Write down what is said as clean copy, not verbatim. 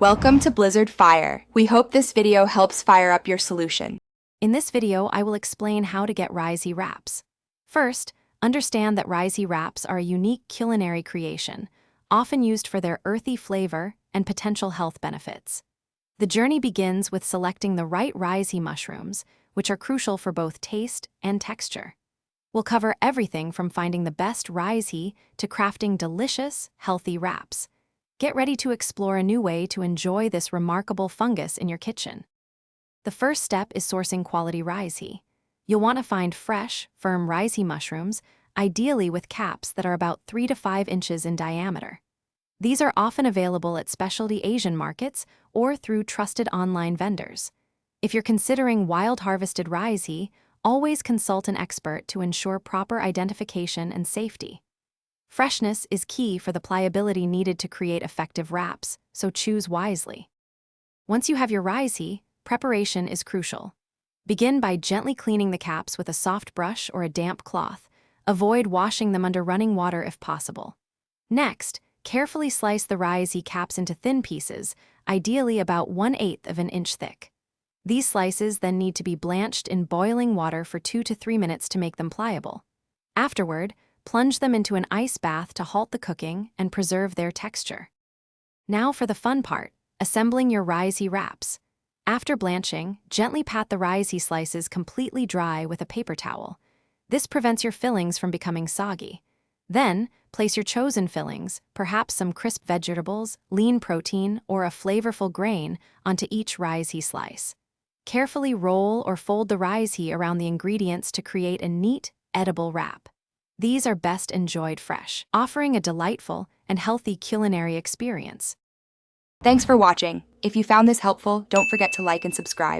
Welcome to Blizzard Fire. We hope this video helps fire up your solution. In this video, I will explain how to get Reishi wraps. First, understand that Reishi wraps are a unique culinary creation, often used for their earthy flavor and potential health benefits. The journey begins with selecting the right Reishi mushrooms, which are crucial for both taste and texture. We'll cover everything from finding the best Reishi to crafting delicious, healthy wraps. Get ready to explore a new way to enjoy this remarkable fungus in your kitchen. The first step is sourcing quality Reishi. You'll want to find fresh, firm Reishi mushrooms, ideally with caps that are about 3 to 5 inches in diameter. These are often available at specialty Asian markets or through trusted online vendors. If you're considering wild-harvested Reishi, always consult an expert to ensure proper identification and safety. Freshness is key for the pliability needed to create effective wraps, so choose wisely. Once you have your Reishi, preparation is crucial. Begin by gently cleaning the caps with a soft brush or a damp cloth. Avoid washing them under running water if possible. Next, carefully slice the Reishi caps into thin pieces, ideally about 1/8 of an inch thick. These slices then need to be blanched in boiling water for 2 to 3 minutes to make them pliable. Afterward, plunge them into an ice bath to halt the cooking and preserve their texture. Now for the fun part, assembling your Reishi wraps. After blanching, gently pat the Reishi slices completely dry with a paper towel. This prevents your fillings from becoming soggy. Then, place your chosen fillings, perhaps some crisp vegetables, lean protein, or a flavorful grain, onto each Reishi slice. Carefully roll or fold the Reishi around the ingredients to create a neat, edible wrap. These are best enjoyed fresh, offering a delightful and healthy culinary experience. Thanks for watching. If you found this helpful, don't forget to like and subscribe.